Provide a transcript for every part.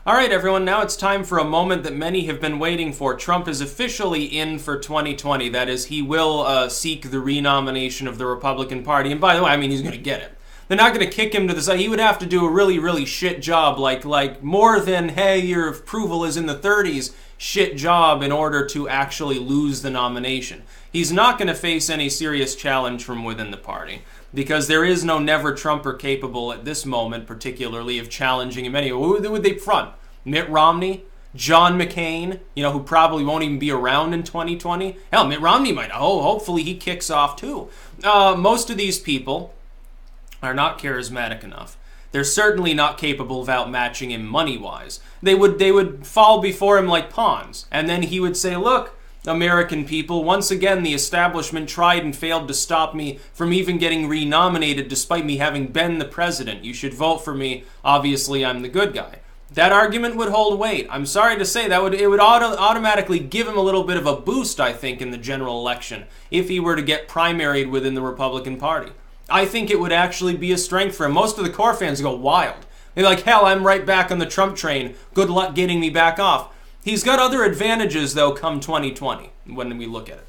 All right, everyone, now it's time for a moment that many have been waiting for. Trump is officially in for 2020. That is, he will seek the renomination of the Republican Party. And by the way, I mean, he's going to get it. They're not going to kick him to the side. He would have to do a really, really shit job, like more than, hey, your approval is in the 30s, shit job in order to actually lose the nomination. He's not going to face any serious challenge from within the party, because there is no never-Trumper capable at this moment, particularly, of challenging him anyway. Who would they front? Mitt Romney? John McCain? Who probably won't even be around in 2020? Hell, Mitt Romney might. Oh, hopefully he kicks off too. Most of these people are not charismatic enough. They're certainly not capable of outmatching him money-wise. They would fall before him like pawns, and then he would say, look, American people, once again the establishment tried and failed to stop me from even getting renominated despite me having been the president. You should vote for me. Obviously, I'm the good guy. That argument would hold weight. I'm sorry to say that it would automatically give him a little bit of a boost, I think, in the general election if he were to get primaried within the Republican Party. I think it would actually be a strength for him. Most of the core fans go wild. They're like, hell, I'm right back on the Trump train. Good luck getting me back off. He's got other advantages, though, come 2020, when we look at it.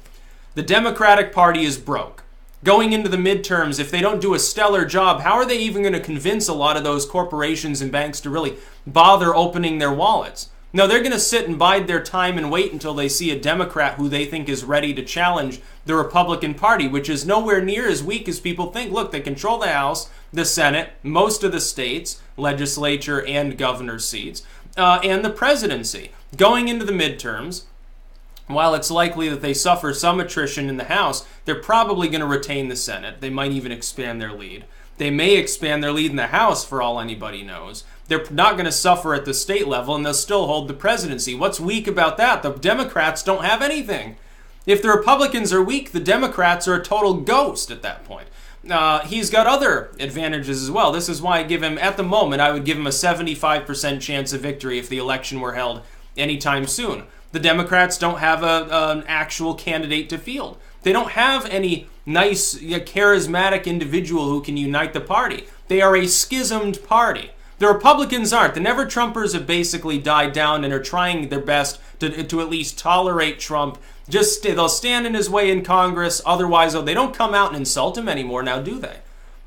The Democratic Party is broke. Going into the midterms, if they don't do a stellar job, how are they even going to convince a lot of those corporations and banks to really bother opening their wallets? No, they're going to sit and bide their time and wait until they see a Democrat who they think is ready to challenge the Republican Party, which is nowhere near as weak as people think. Look, they control the House, the Senate, most of the states, legislature and governor seats, and the presidency. Going into the midterms, while it's likely that they suffer some attrition in the House, they're probably going to retain the Senate. They might even expand their lead. They may expand their lead in the House for all anybody knows. They're not going to suffer at the state level, and they'll still hold the presidency. What's weak about that? The Democrats don't have anything. If the Republicans are weak, the Democrats are a total ghost at that point. He's got other advantages as well. This is why I give him, at the moment, I would give him a 75% chance of victory if the election were held anytime soon. The Democrats don't have an actual candidate to field. They don't have any nice, charismatic individual who can unite the party. They are a schismed party. The Republicans aren't. The never-Trumpers have basically died down and are trying their best to at least tolerate Trump. They'll stand in his way in Congress. Otherwise, they don't come out and insult him anymore now, do they?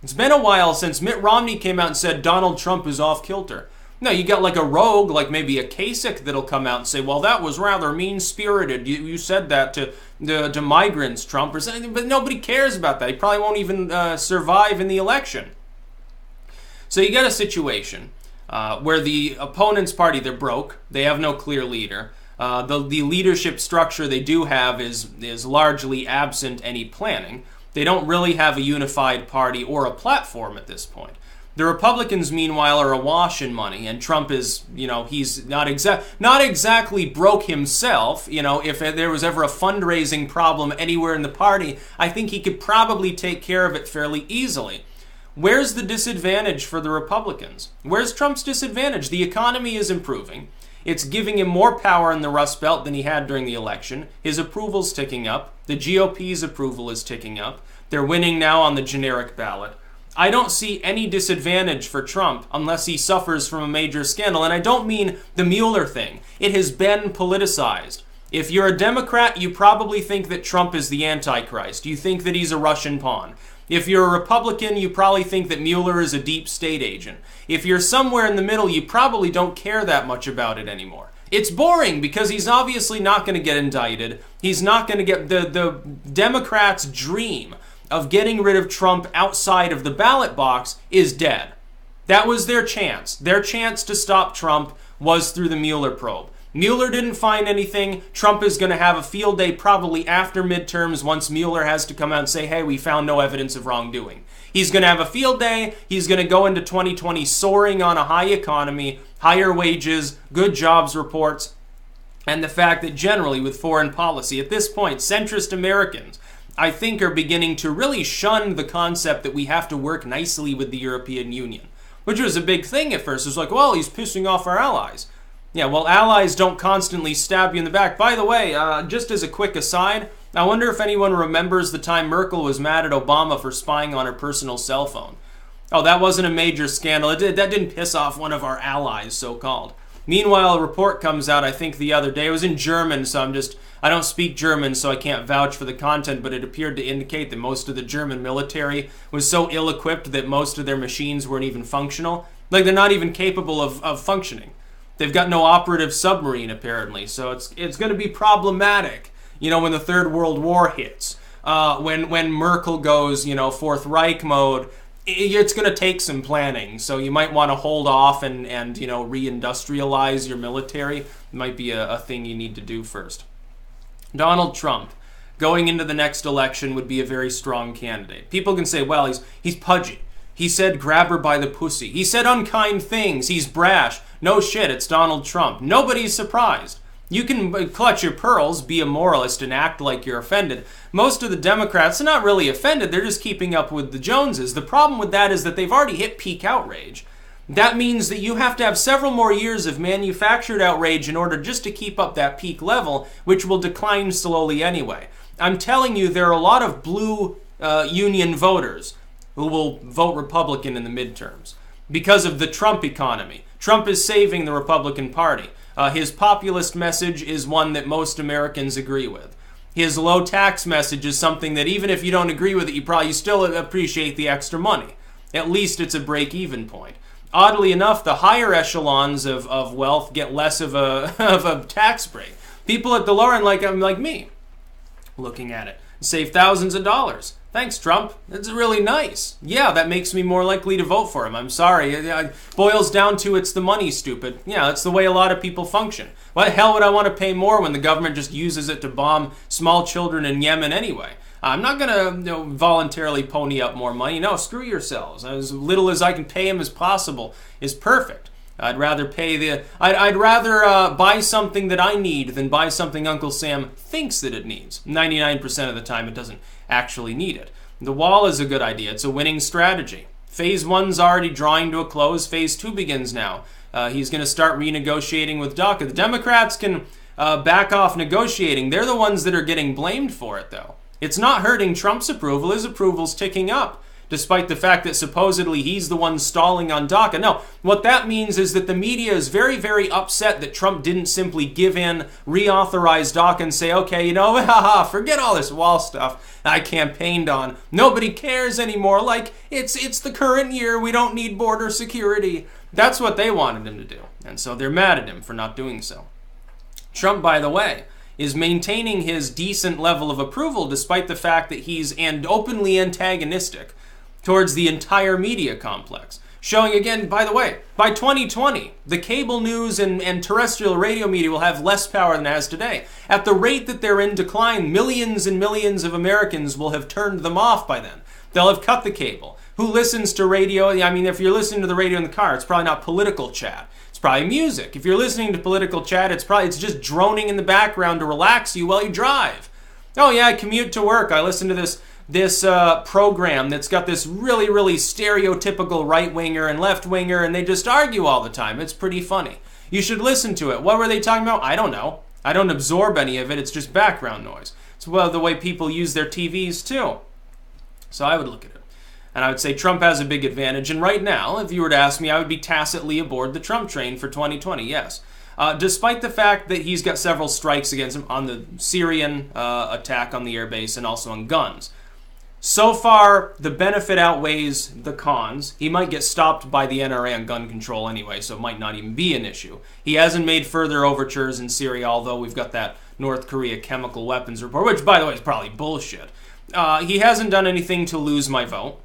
It's been a while since Mitt Romney came out and said Donald Trump is off kilter. No, you got like a rogue, like maybe a Kasich that'll come out and say, well, that was rather mean-spirited. You said that to migrants, Trump, or something. But nobody cares about that. He probably won't even survive in the election. So you got a situation where the opponent's party, they're broke. They have no clear leader. The leadership structure they do have is largely absent any planning. They don't really have a unified party or a platform at this point. The Republicans, meanwhile, are awash in money, and Trump is, he's not exactly broke himself. If there was ever a fundraising problem anywhere in the party, I think he could probably take care of it fairly easily. Where's the disadvantage for the Republicans? Where's Trump's disadvantage? The economy is improving. It's giving him more power in the Rust Belt than he had during the election. His approval's ticking up. The GOP's approval is ticking up. They're winning now on the generic ballot. I don't see any disadvantage for Trump unless he suffers from a major scandal. And I don't mean the Mueller thing. It has been politicized. If you're a Democrat, you probably think that Trump is the Antichrist. You think that he's a Russian pawn. If you're a Republican, you probably think that Mueller is a deep state agent. If you're somewhere in the middle, you probably don't care that much about it anymore. It's boring because he's obviously not going to get indicted. He's not going to get the Democrats' dream of getting rid of Trump outside of the ballot box is dead. That was their chance. Their chance to stop Trump was through the Mueller probe. Mueller didn't find anything. Trump is going to have a field day probably after midterms once Mueller has to come out and say, hey, we found no evidence of wrongdoing. He's going to have a field day. He's going to go into 2020 soaring on a high economy, higher wages, good jobs reports, and the fact that generally with foreign policy, at this point, centrist Americans, I think, are beginning to really shun the concept that we have to work nicely with the European Union, which was a big thing at first. It was like, well, he's pissing off our allies. Yeah, well, allies don't constantly stab you in the back. By the way, just as a quick aside, I wonder if anyone remembers the time Merkel was mad at Obama for spying on her personal cell phone. Oh, that wasn't a major scandal. That didn't piss off one of our allies, so-called. Meanwhile, a report comes out, I think the other day, it was in German, so I don't speak German, so I can't vouch for the content, but it appeared to indicate that most of the German military was so ill-equipped that most of their machines weren't even functional. Like, they're not even capable of functioning. They've got no operative submarine, apparently, so it's going to be problematic, when the Third World War hits. When Merkel goes, Fourth Reich mode, it's going to take some planning. So you might want to hold off and reindustrialize your military. It might be a thing you need to do first. Donald Trump, going into the next election, would be a very strong candidate. People can say, well, he's pudgy. He said grab her by the pussy. He said unkind things. He's brash. No shit, it's Donald Trump. Nobody's surprised. You can clutch your pearls, be a moralist, and act like you're offended. Most of the Democrats are not really offended. They're just keeping up with the Joneses. The problem with that is that they've already hit peak outrage. That means that you have to have several more years of manufactured outrage in order just to keep up that peak level, which will decline slowly anyway. I'm telling you, there are a lot of blue union voters who will vote Republican in the midterms because of the Trump economy. Trump is saving the Republican Party. His populist message is one that most Americans agree with. His low tax message is something that even if you don't agree with it, you still appreciate the extra money. At least it's a break-even point. Oddly enough, the higher echelons of wealth get less of a tax break. People at the lower end, like me, looking at it, save thousands of dollars. Thanks, Trump. That's really nice. Yeah, that makes me more likely to vote for him. I'm sorry. It boils down to it's the money, stupid. Yeah, that's the way a lot of people function. Why the hell would I want to pay more when the government just uses it to bomb small children in Yemen anyway? I'm not going to voluntarily pony up more money. No, screw yourselves. As little as I can pay him as possible is perfect. I'd rather I'd rather buy something that I need than buy something Uncle Sam thinks that it needs. 99% of the time it doesn't actually need it. The wall is a good idea. It's a winning strategy. Phase 1's already drawing to a close. Phase 2 begins now. He's going to start renegotiating with DACA. The Democrats can back off negotiating. They're the ones that are getting blamed for it, though. It's not hurting Trump's approval. His approval's ticking up, despite the fact that supposedly he's the one stalling on DACA. No, what that means is that the media is very, very upset that Trump didn't simply give in, reauthorize DACA and say, okay, forget all this wall stuff I campaigned on. Nobody cares anymore. Like, it's the current year. We don't need border security. That's what they wanted him to do. And so they're mad at him for not doing so. Trump, by the way, is maintaining his decent level of approval despite the fact that he's openly antagonistic towards the entire media complex. Showing again, by the way, by 2020, the cable news and terrestrial radio media will have less power than it has today. At the rate that they're in decline, millions and millions of Americans will have turned them off by then. They'll have cut the cable. Who listens to radio? I mean, if you're listening to the radio in the car, it's probably not political chat. It's probably music. If you're listening to political chat, it's just droning in the background to relax you while you drive. Oh yeah, I commute to work. I listen to this program that's got this really, really stereotypical right-winger and left-winger, and they just argue all the time. It's pretty funny. You should listen to it. What were they talking about? I don't know. I don't absorb any of it. It's just background noise. It's the way people use their TVs too. So I would look at it. And I would say Trump has a big advantage. And right now, if you were to ask me, I would be tacitly aboard the Trump train for 2020, yes. Despite the fact that he's got several strikes against him on the Syrian attack on the airbase and also on guns. So far, the benefit outweighs the cons. He might get stopped by the NRA on gun control anyway, so it might not even be an issue. He hasn't made further overtures in Syria, although we've got that North Korea chemical weapons report, which, by the way, is probably bullshit. He hasn't done anything to lose my vote.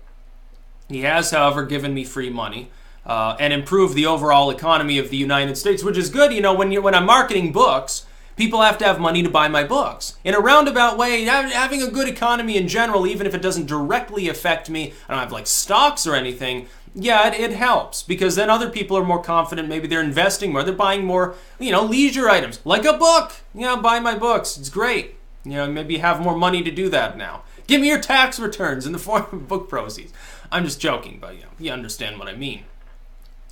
He has, however, given me free money and improved the overall economy of the United States, which is good. When I'm marketing books, people have to have money to buy my books. In a roundabout way, having a good economy in general, even if it doesn't directly affect me, I don't have stocks or anything, yeah, it helps, because then other people are more confident. Maybe they're investing more. They're buying more, leisure items, like a book. Buy my books. It's great. Maybe have more money to do that now. Give me your tax returns in the form of book proceeds. I'm just joking, but you understand what I mean.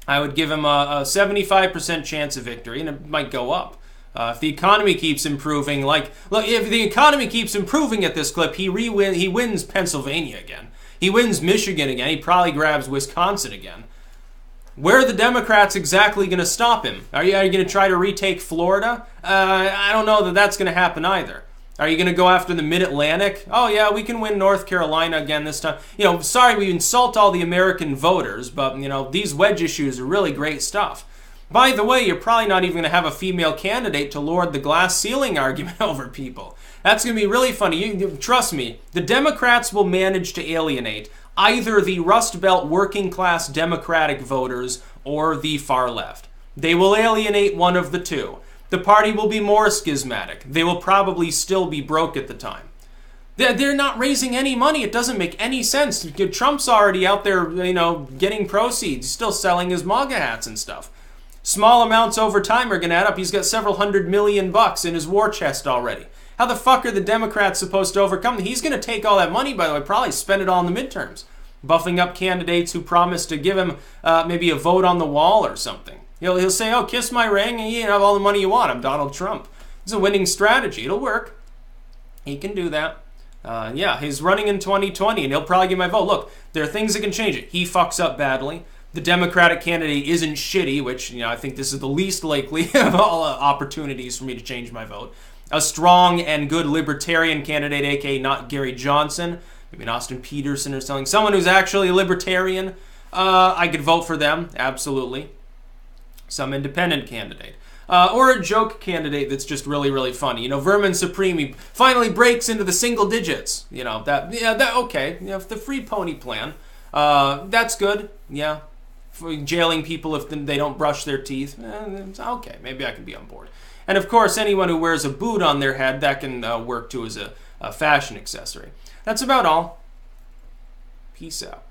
I would give him a 75% chance of victory, and it might go up. If the economy keeps improving, if the economy keeps improving at this clip, he wins Pennsylvania again. He wins Michigan again. He probably grabs Wisconsin again. Where are the Democrats exactly going to stop him? Are you going to try to retake Florida? I don't know that that's going to happen either. Are you going to go after the Mid-Atlantic? Oh, yeah, we can win North Carolina again this time. You know, sorry we insult all the American voters, but, you know, these wedge issues are really great stuff. By the way, you're probably not even going to have a female candidate to lord the glass ceiling argument over people. That's going to be really funny. Trust me, the Democrats will manage to alienate either the Rust Belt working class Democratic voters or the far left. They will alienate one of the two. The party will be more schismatic. They will probably still be broke at the time. They're not raising any money. It doesn't make any sense. Trump's already out there, you know, getting proceeds, still selling his MAGA hats and stuff. Small amounts over time are going to add up. He's got several $100 million in his war chest already. How the fuck are the Democrats supposed to overcome? He's going to take all that money, by the way, probably spend it all in the midterms, buffing up candidates who promise to give him maybe a vote on the wall or something. He'll say, oh, kiss my ring, and you have all the money you want. I'm Donald Trump. It's a winning strategy. It'll work. He can do that. Yeah, he's running in 2020, and he'll probably get my vote. Look, there are things that can change it. He fucks up badly. The Democratic candidate isn't shitty, which, you know, I think this is the least likely of all opportunities for me to change my vote. A strong and good libertarian candidate, aka not Gary Johnson, maybe an Austin Peterson or something. Someone who's actually a libertarian, I could vote for them, absolutely. Some independent candidate. Or a joke candidate that's just really, really funny. You know, Vermin Supreme, he finally breaks into the single digits. You know, okay. You know, the free pony plan, that's good. Yeah. For jailing people if they don't brush their teeth. Okay, maybe I can be on board. And of course, anyone who wears a boot on their head, that can work too as a fashion accessory. That's about all. Peace out.